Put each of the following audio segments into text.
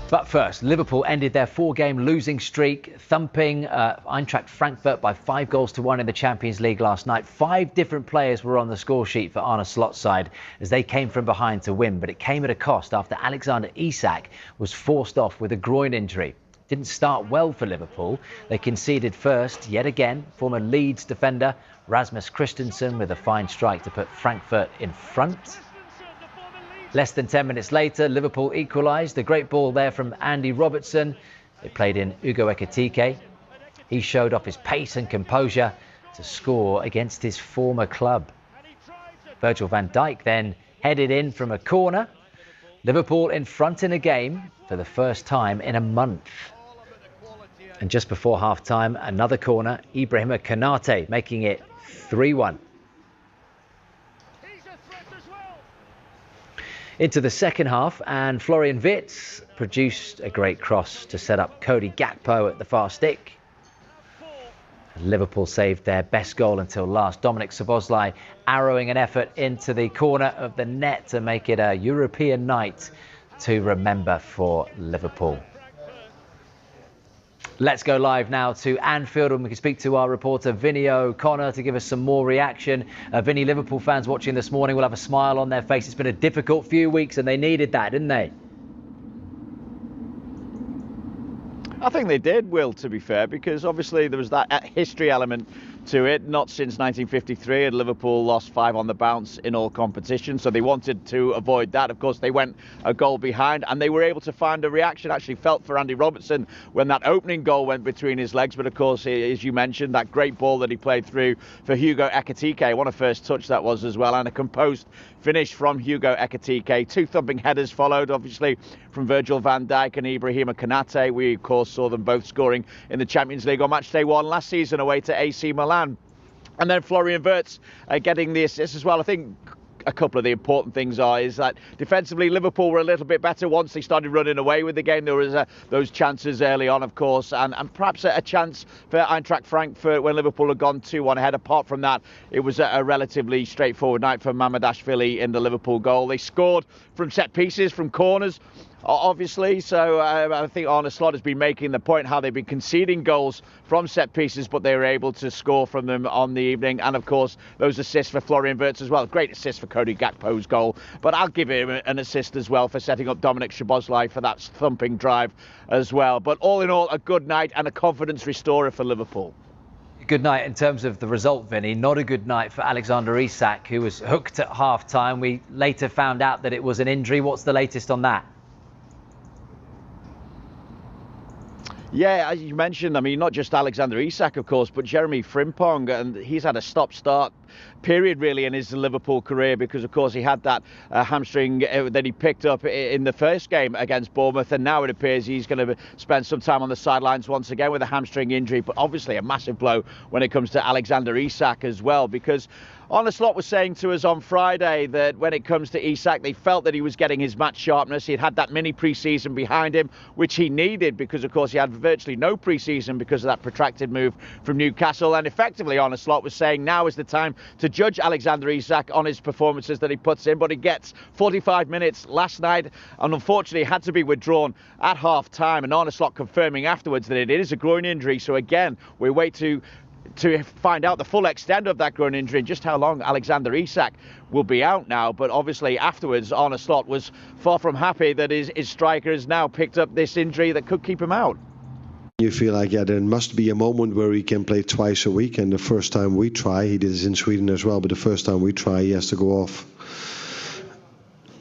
But first, Liverpool ended their 4-game losing streak, thumping Eintracht Frankfurt by 5-1 in the Champions League last night. 5 different players were on the score sheet for Arne Slot's side as they came from behind to win, but it came at a cost after Alexander Isak was forced off with a groin injury. Didn't start well for Liverpool. They conceded first, yet again. Former Leeds defender Rasmus Christensen with a fine strike to put Frankfurt in front. Less than 10 minutes later, Liverpool equalised. A great ball there from Andy Robertson. It played in Hugo Ekitike. He showed off his pace and composure to score against his former club. Virgil van Dijk then headed in from a corner. Liverpool in front in a game for the first time in a month. And just before half-time, another corner, Ibrahim Konate making it 3-1. Into the second half, and Florian Wirtz produced a great cross to set up Cody Gakpo at the far stick. Liverpool saved their best goal until last. Dominik Szoboszlai arrowing an effort into the corner of the net to make it a European night to remember for Liverpool. Let's go live now to Anfield, and we can speak to our reporter Vinny O'Connor to give us some more reaction. Vinny, Liverpool fans watching this morning will have a smile on their face. It's been a difficult few weeks and they needed that, didn't they? I think they did, Will, to be fair, because obviously there was that history element to it. Not since 1953 had Liverpool lost 5 on the bounce in all competitions, so they wanted to avoid that. Of course, they went a goal behind and they were able to find a reaction. Actually felt for Andy Robertson when that opening goal went between his legs, but of course, as you mentioned, that great ball that he played through for Hugo Ekitike, what a first touch that was as well, and a composed finish from Hugo Ekitike. 2 thumping headers followed, obviously, from Virgil van Dijk and Ibrahim Konate. We, of course, saw them both scoring in the Champions League on match day 1 last season away to AC Milan. And then Florian Wirtz getting the assist as well. I think a couple of the important things is that defensively Liverpool were a little bit better once they started running away with the game. There was those chances early on, of course, and perhaps a chance for Eintracht Frankfurt when Liverpool had gone 2-1 ahead. Apart from that, it was a relatively straightforward night for Mamardashvili in the Liverpool goal. They scored from set pieces, from corners, obviously, so I think Arne Slot has been making the point how they've been conceding goals from set pieces, but they were able to score from them on the evening. And of course, those assists for Florian Wirtz as well. Great assist for Cody Gakpo's goal, but I'll give him an assist as well for setting up Dominik Szoboszlai for that thumping drive as well. But all in all, a good night and a confidence restorer for Liverpool. Good night in terms of the result, Vinny. Not a good night for Alexander Isak, who was hooked at half-time. We later found out that it was an injury. What's the latest on that? Yeah, as you mentioned, I mean, not just Alexander Isak, of course, but Jeremie Frimpong, and he's had a stop-start period really in his Liverpool career because, of course, he had that hamstring that he picked up in the first game against Bournemouth, and now it appears he's going to spend some time on the sidelines once again with a hamstring injury. But obviously a massive blow when it comes to Alexander Isak as well, because Arne Slot was saying to us on Friday that when it comes to Isak, they felt that he was getting his match sharpness. He'd had that mini pre-season behind him, which he needed because, of course, he had virtually no pre-season because of that protracted move from Newcastle. And effectively, Arne Slot was saying now is the time to judge Alexander Isak on his performances that he puts in. But he gets 45 minutes last night and unfortunately had to be withdrawn at half-time. And Arne Slot confirming afterwards that it is a groin injury. So again, we wait to find out the full extent of that groin injury and just how long Alexander Isak will be out now. But obviously afterwards, Arne Slot was far from happy that his striker has now picked up this injury that could keep him out. You feel like, yeah, there must be a moment where he can play twice a week. And the first time we try, he did this in Sweden as well, but the first time we try, he has to go off.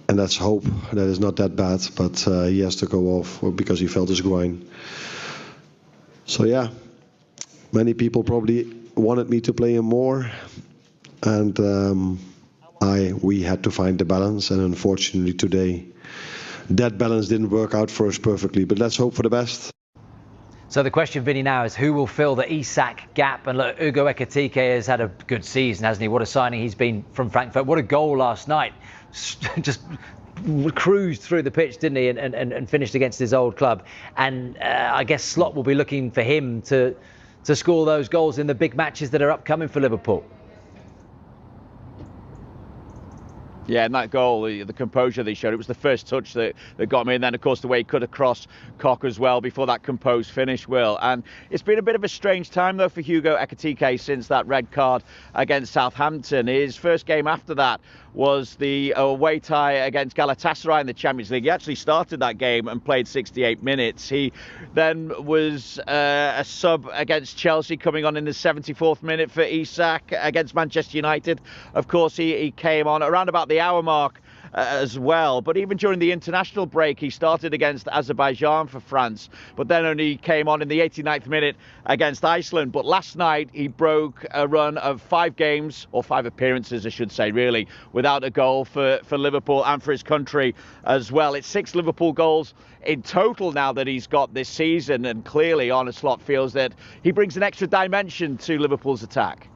And let's hope that it's not that bad, but he has to go off because he felt his groin. So yeah, many people probably wanted me to play him more, and we had to find the balance, and unfortunately today that balance didn't work out for us perfectly, but let's hope for the best. So the question, Vinny, now is who will fill the Isak gap? And look, Hugo Ekitike has had a good season, hasn't he? What a signing he's been from Frankfurt. What a goal last night. Just cruised through the pitch, didn't he? And finished against his old club. And I guess Slot will be looking for him to score those goals in the big matches that are upcoming for Liverpool. Yeah, and that goal, the composure they showed, it was the first touch that got me, and then of course the way he cut across Koch as well before that composed finish, Will. And it's been a bit of a strange time though for Hugo Ekitike since that red card against Southampton. His first game after that was the away tie against Galatasaray in the Champions League. He actually started that game and played 68 minutes. He then was a sub against Chelsea, coming on in the 74th minute for Isak against Manchester United. Of course, he came on around about the hour mark as well. But even during the international break, he started against Azerbaijan for France, but then only came on in the 89th minute against Iceland. But last night he broke a run of 5 games, or 5 appearances I should say really, without a goal for Liverpool and for his country as well. It's 6 Liverpool goals in total now that he's got this season, and clearly Arne Slot feels that he brings an extra dimension to Liverpool's attack.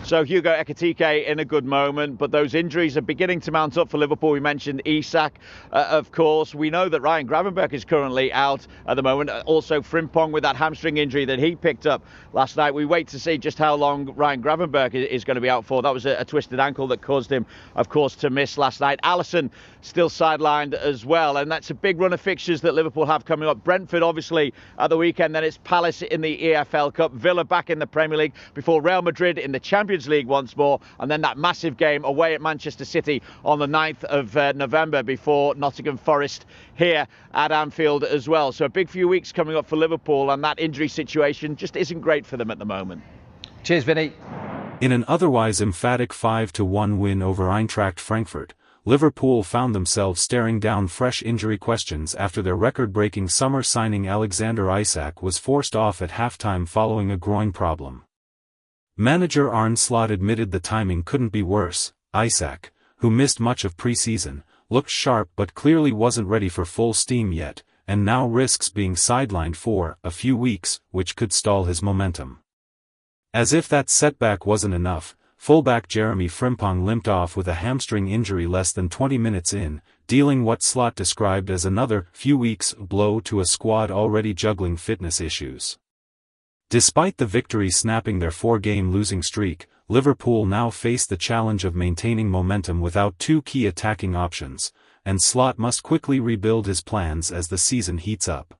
So Hugo Ekitike in a good moment, but those injuries are beginning to mount up for Liverpool. We mentioned Isak, of course. We know that Ryan Gravenberch is currently out at the moment. Also Frimpong with that hamstring injury that he picked up last night. We wait to see just how long Ryan Gravenberch is going to be out for. That was a twisted ankle that caused him, of course, to miss last night. Alisson still sidelined as well, and that's a big run of fixtures that Liverpool have coming up. Brentford, obviously, at the weekend. Then it's Palace in the EFL Cup. Villa back in the Premier League before Real Madrid in the Champions League once more, and then that massive game away at Manchester City on the 9th of November before Nottingham Forest here at Anfield as well. So a big few weeks coming up for Liverpool, and that injury situation just isn't great for them at the moment. Cheers, Vinny. In an otherwise emphatic 5-1 win over Eintracht Frankfurt, Liverpool found themselves staring down fresh injury questions after their record-breaking summer signing Alexander Isak was forced off at halftime following a groin problem. Manager Arne Slot admitted the timing couldn't be worse. Isak, who missed much of pre-season, looked sharp but clearly wasn't ready for full steam yet, and now risks being sidelined for a few weeks, which could stall his momentum. As if that setback wasn't enough, fullback Jeremie Frimpong limped off with a hamstring injury less than 20 minutes in, dealing what Slot described as another few weeks blow to a squad already juggling fitness issues. Despite the victory snapping their 4-game losing streak, Liverpool now face the challenge of maintaining momentum without 2 key attacking options, and Slot must quickly rebuild his plans as the season heats up.